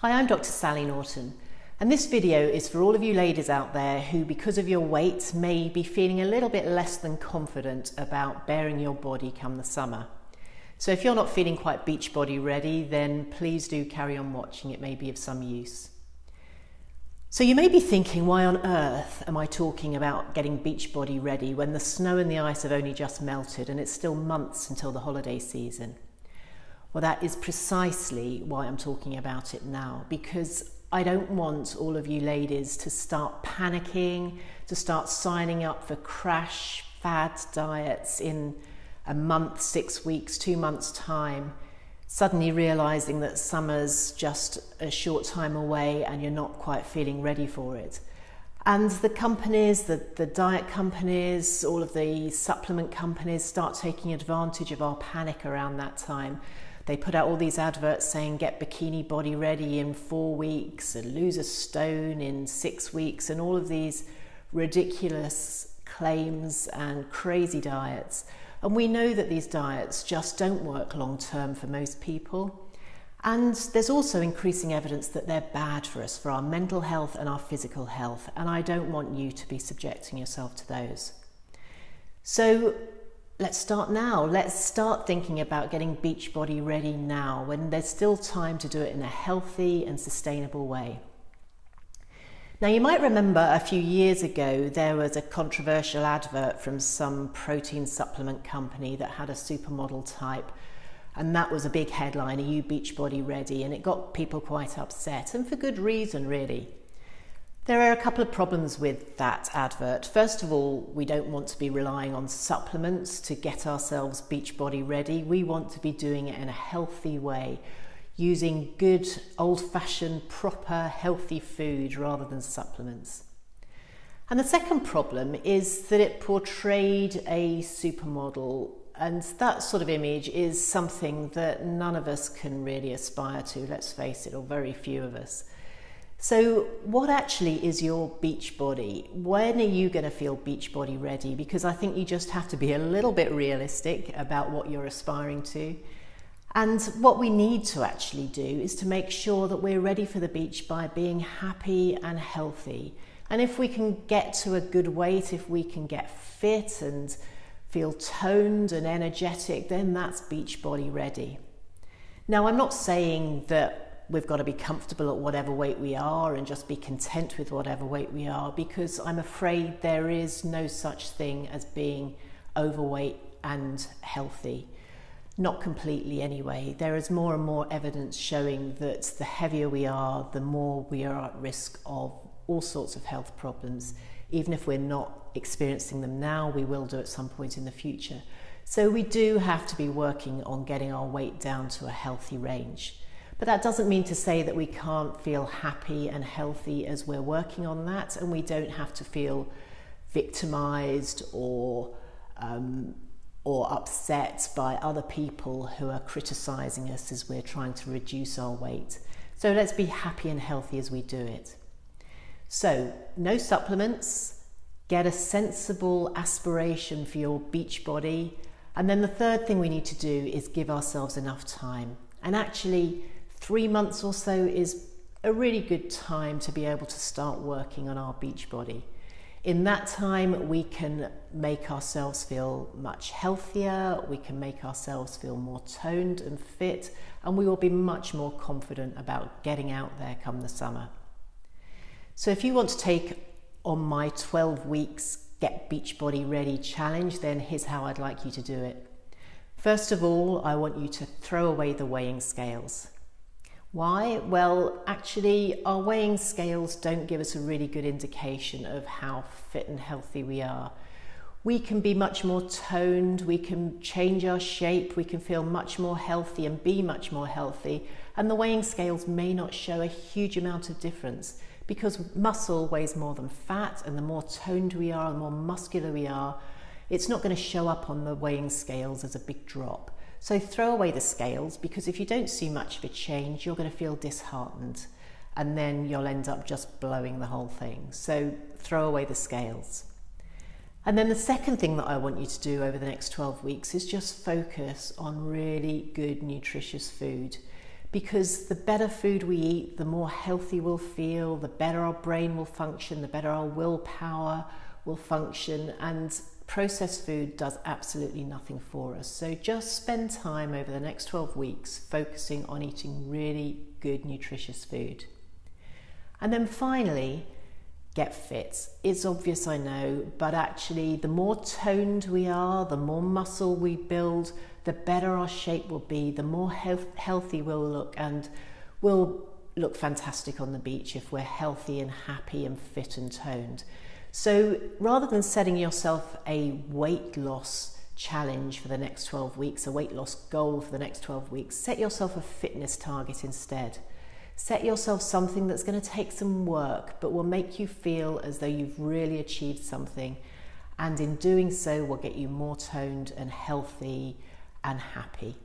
Hi, I'm Dr. Sally Norton, and this video is for all of you ladies out there who, because of your weight, may be feeling a little bit less than confident about bearing your body come the summer. So if you're not feeling quite beach body ready, then please do carry on watching. It may be of some use. So you may be thinking, why on earth am I talking about getting beach body ready when the snow and the ice have only just melted and it's still months until the holiday season? Well, that is precisely why I'm talking about it now, because I don't want all of you ladies to start panicking, to start signing up for crash fad diets in a month, 6 weeks, 2 months' time, suddenly realizing that summer's just a short time away and you're not quite feeling ready for it. And the companies, the diet companies, all of the supplement companies start taking advantage of our panic around that time. They put out all these adverts saying get bikini body ready in 4 weeks and lose a stone in 6 weeks, and all of these ridiculous claims and crazy diets. And we know that these diets just don't work long term for most people. And there's also increasing evidence that they're bad for us, for our mental health and our physical health. And I don't want you to be subjecting yourself to those. So let's start now. Let's start thinking about getting beach body ready now, when there's still time to do it in a healthy and sustainable way. Now, you might remember a few years ago there was a controversial advert from some protein supplement company that had a supermodel type, and that was a big headline, "Are you beach body ready?" And it got people quite upset, and for good reason, really. There are a couple of problems with that advert. First of all, we don't want to be relying on supplements to get ourselves beach body ready. We want to be doing it in a healthy way, using good, old-fashioned, proper, healthy food rather than supplements. And the second problem is that it portrayed a supermodel, and that sort of image is something that none of us can really aspire to, let's face it, or very few of us. So what actually is your beach body? When are you going to feel beach body ready? Because I think you just have to be a little bit realistic about what you're aspiring to. And what we need to actually do is to make sure that we're ready for the beach by being happy and healthy. And if we can get to a good weight, if we can get fit and feel toned and energetic, then that's beach body ready. Now, I'm not saying that we've got to be comfortable at whatever weight we are and just be content with whatever weight we are, because I'm afraid there is no such thing as being overweight and healthy. Not completely anyway. There is more and more evidence showing that the heavier we are, the more we are at risk of all sorts of health problems. Even if we're not experiencing them now, we will do at some point in the future. So we do have to be working on getting our weight down to a healthy range. But that doesn't mean to say that we can't feel happy and healthy as we're working on that, and we don't have to feel victimized or upset by other people who are criticizing us as we're trying to reduce our weight. So let's be happy and healthy as we do it. So no supplements, get a sensible aspiration for your beach body. And then the third thing we need to do is give ourselves enough time. And actually, 3 months or so is a really good time to be able to start working on our beach body. In that time, we can make ourselves feel much healthier, we can make ourselves feel more toned and fit, and we will be much more confident about getting out there come the summer. So if you want to take on my 12 weeks Get Beach Body Ready challenge, then here's how I'd like you to do it. First of all, I want you to throw away the weighing scales. Why? Well, actually, our weighing scales don't give us a really good indication of how fit and healthy we are. We can be much more toned, we can change our shape, we can feel much more healthy and be much more healthy, and the weighing scales may not show a huge amount of difference, because muscle weighs more than fat, and the more toned we are, the more muscular we are, it's not going to show up on the weighing scales as a big drop. So throw away the scales, because if you don't see much of a change, you're going to feel disheartened, and then you'll end up just blowing the whole thing. So throw away the scales. And then the second thing that I want you to do over the next 12 weeks is just focus on really good, nutritious food. because the better food we eat, the more healthy we'll feel, the better our brain will function, the better our willpower will function, and processed food does absolutely nothing for us. So just spend time over the next 12 weeks focusing on eating really good, nutritious food. And then finally, get fit. It's obvious, I know, but actually the more toned we are, the more muscle we build, the better our shape will be, the more healthy we'll look, and we'll look fantastic on the beach if we're healthy and happy and fit and toned. So rather than setting yourself a weight loss challenge for the next 12 weeks, a weight loss goal for the next 12 weeks, set yourself a fitness target instead. Set yourself something that's going to take some work, but will make you feel as though you've really achieved something. And in doing so, will get you more toned and healthy and happy.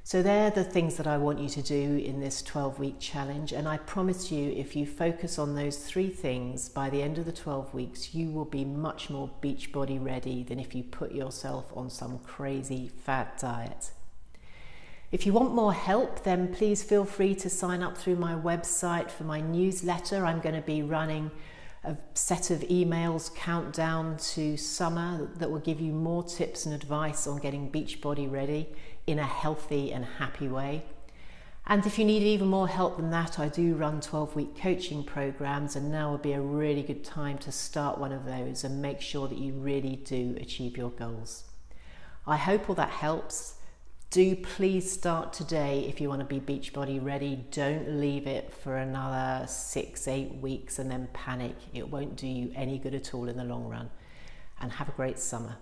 So they're the things that I want you to do in this 12-week challenge. And I promise you, if you focus on those 3 things, by the end of the 12 weeks, you will be much more Beachbody ready than if you put yourself on some crazy fad diet. If you want more help, then please feel free to sign up through my website for my newsletter. I'm going to be running a set of emails countdown to summer that will give you more tips and advice on getting Beachbody ready in a healthy and happy way. And if you need even more help than that, I do run 12-week coaching programs, and now would be a really good time to start one of those and make sure that you really do achieve your goals. I hope all that helps. Do please start today if you want to be Beachbody ready. Don't leave it for another 6-8 weeks and then panic. It won't do you any good at all in the long run. And have a great summer.